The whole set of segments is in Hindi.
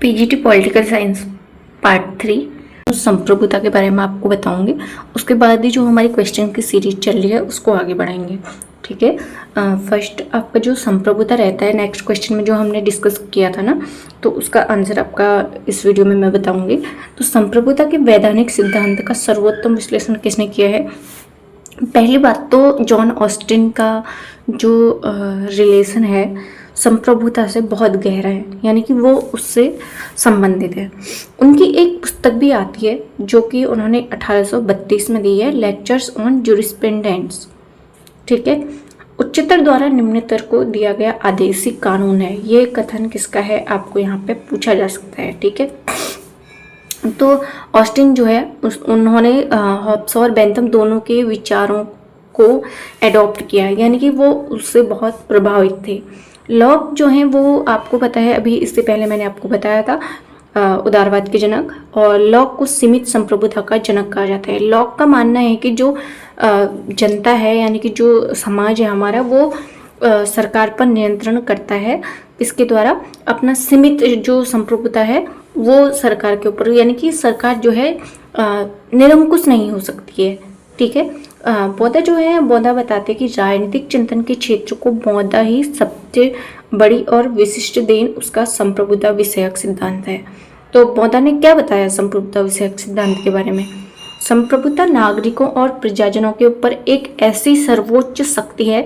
पीजीटी पॉलिटिकल साइंस पार्ट 3 संप्रभुता के बारे में आपको बताऊंगी। उसके बाद ही जो हमारी क्वेश्चन की सीरीज चल रही है उसको आगे बढ़ाएंगे। ठीक है, फर्स्ट आपका जो संप्रभुता रहता है, नेक्स्ट क्वेश्चन में जो हमने डिस्कस किया था ना, तो उसका आंसर आपका इस वीडियो में मैं बताऊंगी। तो संप्रभुता के वैधानिक सिद्धांत का सर्वोत्तम विश्लेषण किसने किया है? पहली बात तो जॉन ऑस्टिन का जो रिलेशन है संप्रभुता से बहुत गहरा है, यानी कि वो उससे संबंधित है। उनकी एक पुस्तक भी आती है जो कि उन्होंने 1832 में दी है, लेक्चर्स ऑन जूरिस्प्रूडेंस। ठीक है, उच्चतर द्वारा निम्नतर को दिया गया आदेशी कानून है। ये कथन किसका है आपको यहाँ पे पूछा जा सकता है। ठीक है, तो ऑस्टिन जो है उन्होंने हॉब्स और बेंथम दोनों के विचारों को एडॉप्ट किया है, यानी कि वो उससे बहुत प्रभावित थे। लॉक जो हैं वो आपको पता है, अभी इससे पहले मैंने आपको बताया था, उदारवाद के जनक, और लॉक को सीमित संप्रभुता का जनक कहा जाता है। लॉक का मानना है कि जो जनता है, यानी कि जो समाज है हमारा, वो सरकार पर नियंत्रण करता है। इसके द्वारा अपना सीमित जो संप्रभुता है वो सरकार के ऊपर, यानी कि सरकार जो है निरंकुश नहीं हो सकती है। ठीक है, बौद्ध जो है, बौद्ध बताते हैं कि राजनीतिक चिंतन के क्षेत्र को बौद्ध ही सबसे बड़ी और विशिष्ट देन उसका संप्रभुता विषयक सिद्धांत है। तो बौद्ध ने क्या बताया संप्रभुता विषयक सिद्धांत के बारे में? संप्रभुता नागरिकों और प्रजाजनों के ऊपर एक ऐसी सर्वोच्च शक्ति है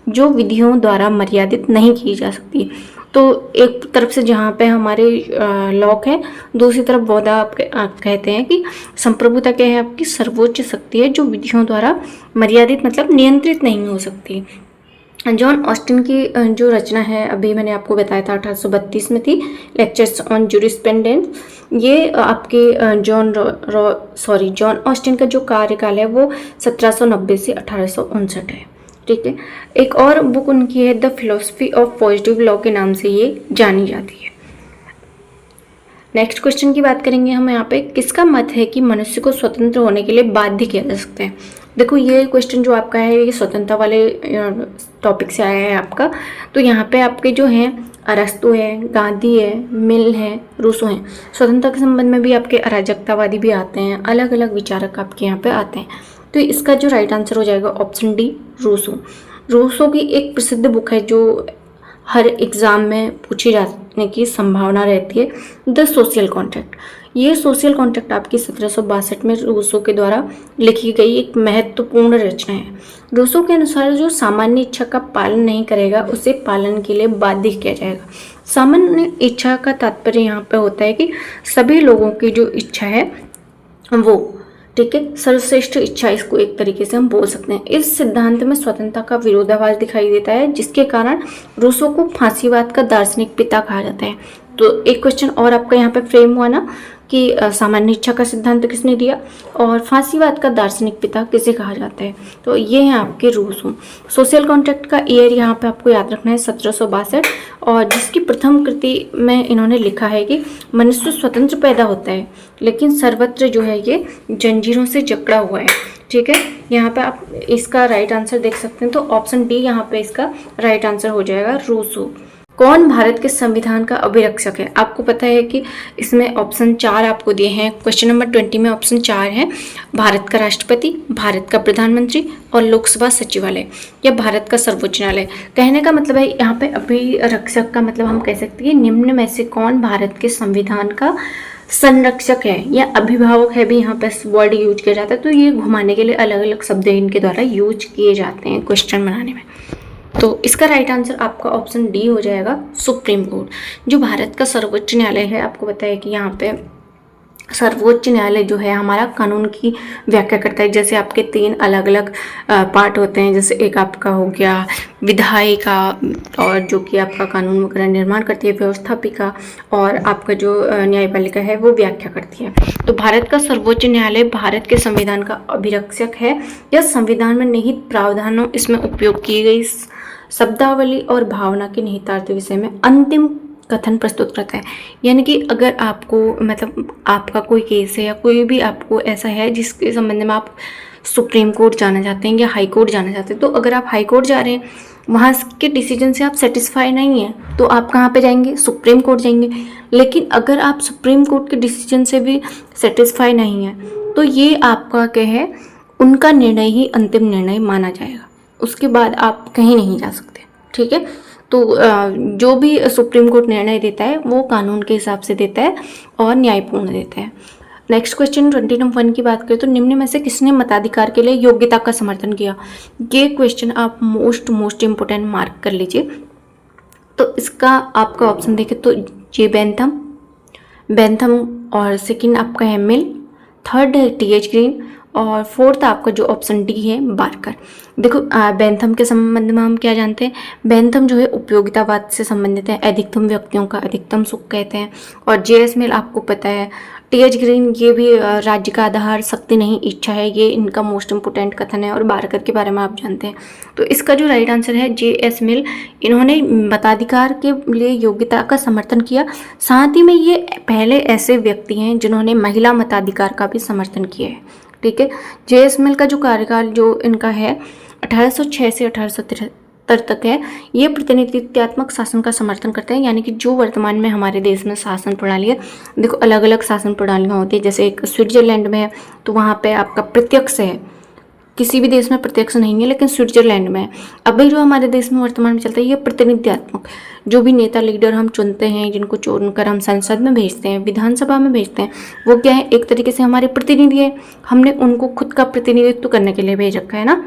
जो विधियों द्वारा मर्यादित नहीं की जा सकती। तो एक तरफ से जहाँ पे हमारे लॉक है, दूसरी तरफ बौद्ध आप कहते हैं कि संप्रभुता क्या है? आपकी सर्वोच्च शक्ति है जो विधियों द्वारा मर्यादित मतलब नियंत्रित नहीं हो सकती। जॉन ऑस्टिन की जो रचना है, अभी मैंने आपको बताया था 1832 में थी, लेक्चर्स ऑन जूरिस्प्रूडेंस। ये आपके जॉन ऑस्टिन का जो कार्यकाल है वो 1790 से 1859 है। ठीक है, एक और बुक उनकी है the philosophy of positive law के नाम से ये जानी जाती है। नेक्स्ट क्वेश्चन की बात करेंगे हम यहाँ पे, किसका मत है कि मनुष्य को स्वतंत्र होने के लिए बाध्य किया जा सकता है? देखो ये क्वेश्चन जो आपका है ये स्वतंत्रता वाले टॉपिक से आया है आपका। तो यहाँ पे आपके जो हैं अरस्तु है, गांधी है, मिल है, रूसो हैं। स्वतंत्रता के संबंध में भी आपके अराजकतावादी भी आते हैं, अलग अलग विचारक आपके यहाँ पे आते हैं। तो इसका जो राइट आंसर हो जाएगा ऑप्शन डी, रूसो। रूसो की एक प्रसिद्ध बुक है जो हर एग्ज़ाम में पूछी जाने की संभावना रहती है, द सोशल कॉन्ट्रैक्ट। ये सोशल कॉन्ट्रैक्ट आपकी 1762 में रूसो के द्वारा लिखी गई एक महत्वपूर्ण रचना है। रूसो के अनुसार जो सामान्य इच्छा का पालन नहीं करेगा उसे पालन के लिए बाध्य किया जाएगा। सामान्य इच्छा का तात्पर्य यहाँ पे होता है कि सभी लोगों की जो इच्छा है वो, ठीक है, सर्वश्रेष्ठ इच्छा, इसको एक तरीके से हम बोल सकते हैं। इस सिद्धांत में स्वतंत्रता का विरोधाभास दिखाई देता है, जिसके कारण रूसो को फांसीवाद का दार्शनिक पिता कहा जाता है। तो एक क्वेश्चन और आपका यहाँ पे फ्रेम हुआ ना कि सामान्य इच्छा का सिद्धांत किसने दिया और फांसीवाद का दार्शनिक पिता किसे कहा जाता है? तो ये है आपके रूसो। सोशल कॉन्ट्रैक्ट का ईयर यहाँ पे आपको याद रखना है 1762, और जिसकी प्रथम कृति में इन्होंने लिखा है कि मनुष्य स्वतंत्र पैदा होता है लेकिन सर्वत्र जो है ये जंजीरों से जकड़ा हुआ है। ठीक है, यहाँ पे आप इसका राइट आंसर देख सकते हैं, तो ऑप्शन डी यहाँ पे इसका राइट आंसर हो जाएगा, रूसो। कौन भारत के संविधान का अभिरक्षक है? आपको पता है कि इसमें ऑप्शन 4 आपको दिए हैं। क्वेश्चन नंबर 20 में ऑप्शन 4 है, भारत का राष्ट्रपति, भारत का प्रधानमंत्री और लोकसभा सचिवालय या भारत का सर्वोच्च न्यायालय। कहने का मतलब है यहाँ पे अभिरक्षक का मतलब हम कह सकते हैं निम्न में से कौन भारत के संविधान का संरक्षक है या अभिभावक है, भी यहाँ पे वर्ड यूज किया जाता है। तो ये घुमाने के लिए अलग अलग शब्द इनके द्वारा यूज किए जाते हैं क्वेश्चन बनाने में। तो इसका राइट आंसर आपका ऑप्शन डी हो जाएगा, सुप्रीम कोर्ट। जो भारत का सर्वोच्च न्यायालय है, आपको पता है कि यहाँ पे सर्वोच्च न्यायालय जो है हमारा कानून की व्याख्या करता है। जैसे आपके 3 अलग अलग पार्ट होते हैं, जैसे एक आपका हो गया विधायिका, और जो कि आपका कानून वगैरह निर्माण करती है, व्यवस्थापिका, और आपका जो न्यायपालिका है वो व्याख्या करती है। तो भारत का सर्वोच्च न्यायालय भारत के संविधान का अभिरक्षक है। यह संविधान में निहित प्रावधानों, इसमें उपयोग की गई शब्दावली और भावना के निहितार्थ विषय में अंतिम कथन प्रस्तुत करता है। यानी कि अगर आपको मतलब आपका कोई केस है या कोई भी आपको ऐसा है जिसके संबंध में आप सुप्रीम कोर्ट जाना चाहते हैं या हाई कोर्ट जाना चाहते हैं। तो अगर आप हाई कोर्ट जा रहे हैं, वहाँ के डिसीजन से आप सेटिस्फाई नहीं हैं, तो आप कहाँ पे जाएंगे? सुप्रीम कोर्ट जाएंगे। लेकिन अगर आप सुप्रीम कोर्ट के डिसीजन से भी सेटिस्फाई नहीं हैं, तो ये आपका क्या है, उनका निर्णय ही अंतिम निर्णय माना जाएगा। उसके बाद आप कहीं नहीं जा सकते, ठीक है। तो जो भी सुप्रीम कोर्ट निर्णय देता है वो कानून के हिसाब से देता है और न्यायपूर्ण देता है। नेक्स्ट क्वेश्चन 21 की बात करें तो निम्न में से किसने मताधिकार के लिए योग्यता का समर्थन किया? ये क्वेश्चन आप मोस्ट इम्पोर्टेंट मार्क कर लीजिए। तो इसका आपका ऑप्शन देखें तो जे बेंथम और सेकंड आपका है मिल, थर्ड है टीएच ग्रीन और फोर्थ आपका जो ऑप्शन डी है बार्कर। देखो बेंथम के संबंध में हम क्या जानते हैं? बेंथम जो है उपयोगितावाद से संबंधित है, अधिकतम व्यक्तियों का अधिकतम सुख कहते हैं। और जेएस मिल आपको पता है। टीएच ग्रीन ये भी राज्य का आधार शक्ति नहीं इच्छा है, ये इनका मोस्ट इंपोर्टेंट कथन है। और बार्कर के बारे में आप जानते हैं। तो इसका जो राइट आंसर है जेएस मिल, इन्होंने मताधिकार के लिए योग्यता का समर्थन किया। साथ ही में ये पहले ऐसे व्यक्ति हैं जिन्होंने महिला मताधिकार का भी समर्थन किया है, ठीक है। जेएस मिल का जो कार्यकाल जो इनका है 1806 से 1873 तक है। ये प्रतिनिधित्वात्मक शासन का समर्थन करते हैं, यानी कि जो वर्तमान में हमारे देश में शासन प्रणाली है। देखो अलग अलग शासन प्रणालियाँ होती है, जैसे एक स्विट्जरलैंड में है तो वहाँ पे आपका प्रत्यक्ष है, किसी भी देश में प्रत्यक्ष नहीं है, लेकिन स्विट्जरलैंड में है। अभी जो हमारे देश में वर्तमान में चलता है ये प्रतिनिधित्वात्मक, जो भी नेता लीडर हम चुनते हैं, जिनको चुनकर हम संसद में भेजते हैं, विधानसभा में भेजते हैं, वो क्या है, एक तरीके से हमारे प्रतिनिधि है। हमने उनको खुद का प्रतिनिधित्व करने के लिए भेज रखा है ना।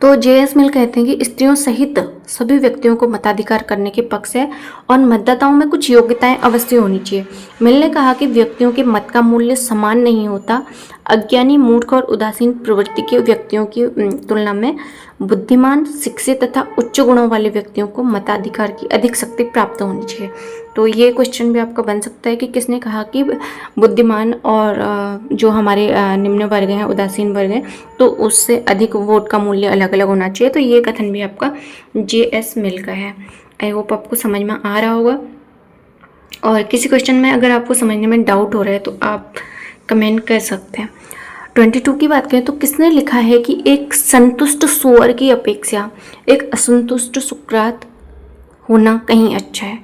तो जेएस मिल कहते हैं कि स्त्रियों सहित सभी व्यक्तियों को मताधिकार करने के पक्ष है और मतदाताओं में कुछ योग्यताएं अवश्य होनी चाहिए। मिल ने कहा कि व्यक्तियों के मत का मूल्य समान नहीं होता। अज्ञानी, मूर्ख और उदासीन प्रवृत्ति के व्यक्तियों की तुलना में बुद्धिमान, शिक्षित तथा उच्च गुणों वाले व्यक्तियों को मताधिकार की अधिक शक्ति प्राप्त होनी चाहिए। तो ये क्वेश्चन भी आपका बन सकता है कि किसने कहा कि बुद्धिमान और जो हमारे निम्न वर्ग हैं, उदासीन वर्ग हैं, तो उससे अधिक वोट का मूल्य अलग अलग होना चाहिए। तो ये कथन भी आपका जेएस मिल का है। आई होप आपको समझ में आ रहा होगा। और किसी क्वेश्चन में अगर आपको समझने में डाउट हो रहा है तो आप कमेंट कर सकते हैं। 22 की बात करें तो किसने लिखा है कि एक संतुष्ट सुअर की अपेक्षा एक असंतुष्ट सुकरात होना कहीं अच्छा है?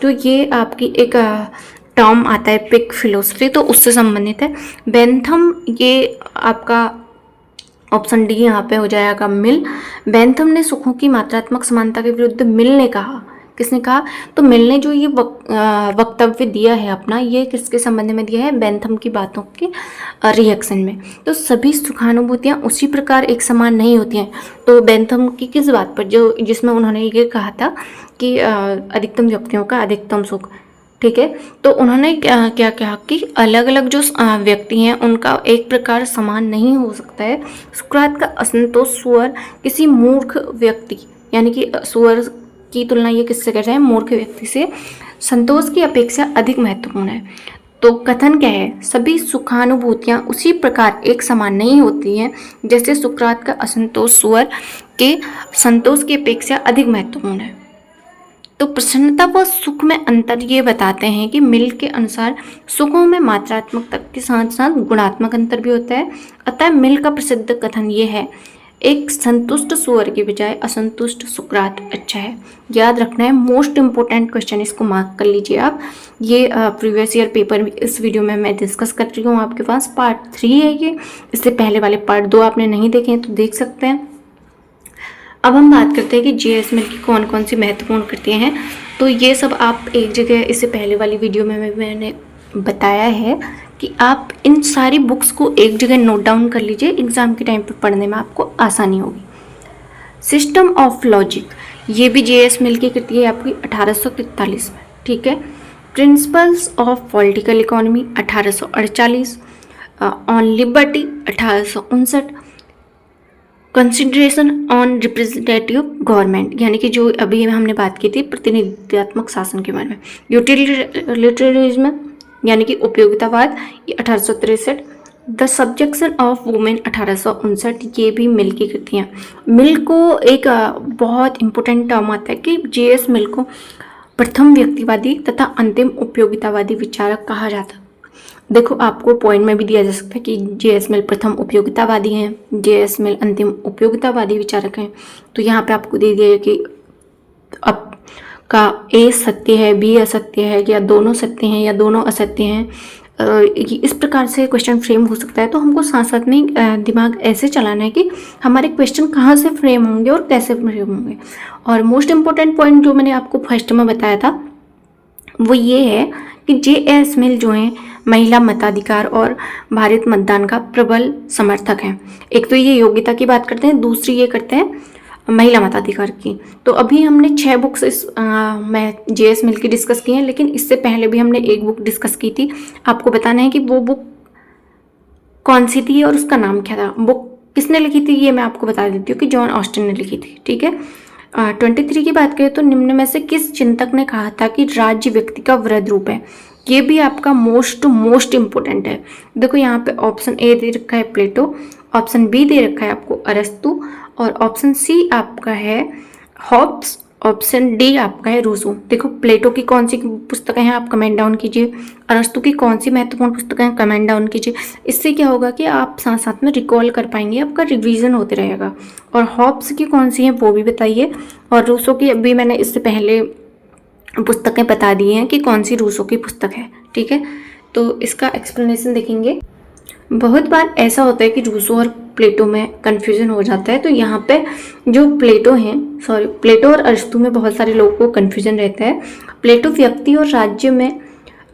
तो ये आपकी एक टर्म आता है पिग फिलोसफी, तो उससे संबंधित है। बेंथम, ये आपका ऑप्शन डी यहाँ पे हो जाएगा मिल। बेंथम ने सुखों की मात्रात्मक समानता के विरुद्ध मिल ने कहा। किसने कहा? तो मिल ने जो ये वक्तव्य दिया है अपना, ये किसके संबंध में दिया है? बेंथम की बातों के रिएक्शन में। तो सभी सुखानुभूतियाँ उसी प्रकार एक समान नहीं होती हैं। तो बेंथम की किस बात पर, जो जिसमें उन्होंने ये कहा था कि अधिकतम व्यक्तियों का अधिकतम सुख, ठीक है। तो उन्होंने क्या कहा कि अलग अलग जो व्यक्ति हैं उनका एक प्रकार समान नहीं हो सकता है। सुकरात का असंतोष सुअर किसी मूर्ख व्यक्ति, यानी कि सुअर की तुलना ये किससे कर रहे हैं? मूर्ख व्यक्ति से, संतोष की अपेक्षा अधिक महत्वपूर्ण है। तो कथन क्या है? सभी सुखानुभूतियाँ उसी प्रकार एक समान नहीं होती हैं जैसे सुकरात का असंतोष सुअर के संतोष की अपेक्षा अधिक महत्वपूर्ण है। तो प्रसन्नता व सुख में अंतर ये बताते हैं कि मिल के अनुसार सुखों में मात्रात्मक तक के साथ साथ गुणात्मक अंतर भी होता है। अतः मिल का प्रसिद्ध कथन ये है, एक संतुष्ट सुअर के बजाय असंतुष्ट सुकरात अच्छा है। याद रखना है, मोस्ट इंपॉर्टेंट क्वेश्चन, इसको मार्क कर लीजिए आप। ये प्रीवियस ईयर पेपर इस वीडियो में मैं डिस्कस कर रही हूँ आपके पास। पार्ट 3 है ये, इससे पहले वाले पार्ट 2 आपने नहीं देखे हैं तो देख सकते हैं। अब हम बात करते हैं कि जेएस मिल की कौन कौन सी महत्वपूर्ण कृतियाँ हैं। तो ये सब आप एक जगह, इससे पहले वाली वीडियो में मैंने बताया है कि आप इन सारी बुक्स को एक जगह नोट डाउन कर लीजिए, एग्जाम के टाइम पे पढ़ने में आपको आसानी होगी। सिस्टम ऑफ लॉजिक, ये भी जेएस मिल की कृति है आपकी 1843 में, ठीक है। Principles of political economy 1848, on liberty 1859, consideration on representative government, यानी कि जो अभी हमने बात की थी प्रतिनिधित्वात्मक शासन के बारे में, यूटिलिटरिज्म यानी कि उपयोगितावाद, ये 1863, द सब्जेक्शन ऑफ वुमेन 1859, ये भी मिल की कृतियाँ। मिल को एक बहुत इम्पोर्टेंट टर्म आता है कि जेएस मिल को प्रथम व्यक्तिवादी तथा अंतिम उपयोगितावादी विचारक कहा जाता है। देखो आपको पॉइंट में भी दिया जा सकता है कि जे.एस. मिल प्रथम उपयोगितावादी हैं, जे.एस. मिल अंतिम उपयोगितावादी विचारक हैं। तो यहाँ पे आपको दे दिया है कि अब का ए सत्य है, बी असत्य है, या दोनों सत्य हैं या दोनों असत्य हैं। इस प्रकार से क्वेश्चन फ्रेम हो सकता है। तो हमको साथ साथ में दिमाग ऐसे चलाना है कि हमारे क्वेश्चन कहाँ से फ्रेम होंगे और कैसे फ्रेम होंगे। और मोस्ट इम्पोर्टेंट पॉइंट जो मैंने आपको फर्स्ट में बताया था वो ये है कि जे.एस. मिल जो हैं महिला मताधिकार और भारत मतदान का प्रबल समर्थक हैं। एक तो ये योग्यता की बात करते हैं, दूसरी ये करते हैं महिला मताधिकार की। तो अभी हमने 6 बुक्स मैं जे.एस. मिल की डिस्कस की हैं, लेकिन इससे पहले भी हमने एक बुक डिस्कस की थी। आपको बताना है कि वो बुक कौन सी थी और उसका नाम क्या था। बुक किसने लिखी थी ये मैं आपको बता देती हूँ कि जॉन ऑस्टिन ने लिखी थी। ठीक है। 23 की बात करें तो निम्न में से किस चिंतक ने कहा था कि राज्य व्यक्ति का वृहद रूप है। ये भी आपका मोस्ट इम्पोर्टेंट है। देखो यहाँ पे ऑप्शन ए दे रखा है प्लेटो, ऑप्शन बी दे रखा है आपको अरस्तु, और ऑप्शन सी आपका है हॉब्स, ऑप्शन डी आपका है रूसो। देखो प्लेटो की कौन सी पुस्तकें हैं आप कमेंट डाउन कीजिए, अरस्तु की कौन सी महत्वपूर्ण पुस्तकें हैं कमेंट डाउन कीजिए। इससे क्या होगा कि आप साथ साथ में रिकॉल कर पाएंगे, आपका रिवीजन होते रहेगा। और हॉब्स की कौन सी हैं वो भी बताइए, और रूसो की अभी मैंने इससे पहले पुस्तकें बता दी हैं कि कौन सी रूसो की पुस्तक है। ठीक है, तो इसका एक्सप्लेनेशन देखेंगे। बहुत बार ऐसा होता है कि रूसो और प्लेटो में कन्फ्यूजन हो जाता है। तो यहाँ पे जो प्लेटो और अरस्तु में बहुत सारे लोगों को कन्फ्यूजन रहता है। प्लेटो व्यक्ति और राज्य में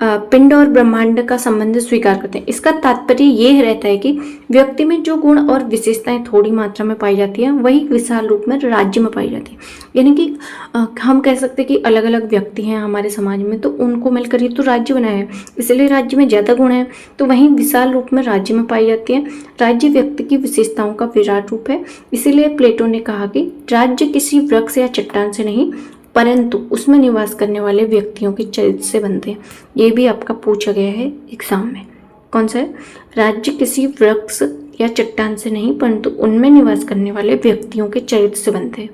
पिंड और ब्रह्मांड का संबंध स्वीकार करते हैं। इसका तात्पर्य ये रहता है कि व्यक्ति में जो गुण और विशेषताएं थोड़ी मात्रा में पाई जाती हैं वही विशाल रूप में राज्य में पाई जाती है। यानी कि हम कह सकते हैं कि अलग अलग व्यक्ति हैं हमारे समाज में, तो उनको मिलकर ही तो राज्य बनाया है, इसलिए राज्य में ज़्यादा गुण है, तो वहीं विशाल रूप में राज्य में पाई जाती है। राज्य व्यक्ति की विशेषताओं का विराट रूप है। इसीलिए प्लेटो ने कहा कि राज्य किसी वृक्ष या चट्टान से नहीं परंतु उसमें निवास करने वाले व्यक्तियों के चरित्र से बनते हैं। ये भी आपका पूछा गया है एग्जाम में। कौन सा है? राज्य किसी वृक्ष या चट्टान से नहीं परंतु उनमें निवास करने वाले व्यक्तियों के चरित्र से बनते हैं।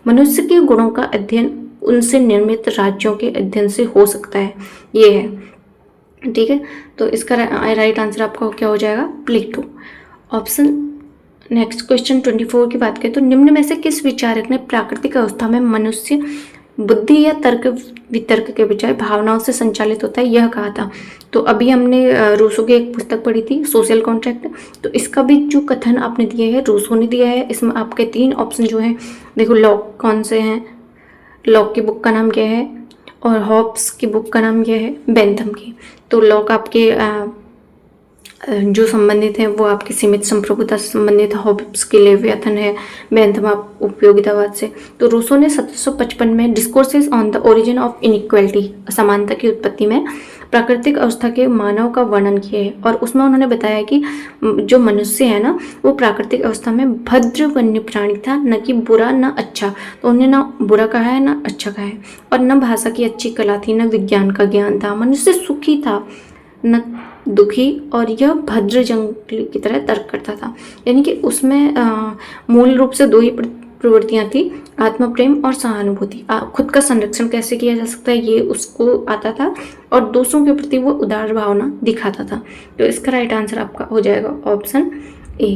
मनुष्य के गुणों का अध्ययन उनसे निर्मित राज्यों के अध्ययन से हो सकता है। ये है। ठीक है, तो इसका राइट आंसर आपका क्या हो जाएगा? प्लेटो। ऑप्शन नेक्स्ट क्वेश्चन 24 की बात करें तो निम्न में से किस विचारक ने प्राकृतिक अवस्था में मनुष्य बुद्धि या तर्क वितर्क के बजाय भावनाओं से संचालित होता है यह कहा था? तो अभी हमने रूसो की एक पुस्तक पढ़ी थी सोशल कॉन्ट्रैक्ट, तो इसका भी जो कथन आपने दिया है रूसो ने दिया है। इसमें आपके 3 ऑप्शन जो हैं, देखो लॉक कौन से हैं, लॉक की बुक का नाम क्या है और हॉब्स की बुक का नाम क्या है, बेंथम की। तो लॉक आपके जो संबंधित हैं वो आपकी सीमित संप्रभुता से संबंधित, हॉब्स के लेवियाथन है, बेंथम आप उपयोगितावाद से। तो रूसो ने 1755 में discourses on the origin of inequality, असमानता की उत्पत्ति में प्राकृतिक अवस्था के मानव का वर्णन किया है, और उसमें उन्होंने बताया कि जो मनुष्य है ना वो प्राकृतिक अवस्था में भद्र वन्य प्राणी था, न कि बुरा न अच्छा। तो उन्हें ना बुरा कहा है ना अच्छा कहा है, और न भाषा की अच्छी कला थी न विज्ञान का ज्ञान था। मनुष्य सुखी था न दुखी, और यह भद्र जंगली की तरह तर्क करता था। यानी कि उसमें मूल रूप से 2 ही प्रवृत्तियां थी, आत्म प्रेम और सहानुभूति। खुद का संरक्षण कैसे किया जा सकता है ये उसको आता था, और दूसरों के प्रति वो उदार भावना दिखाता था। तो इसका राइट आंसर आपका हो जाएगा ऑप्शन ए।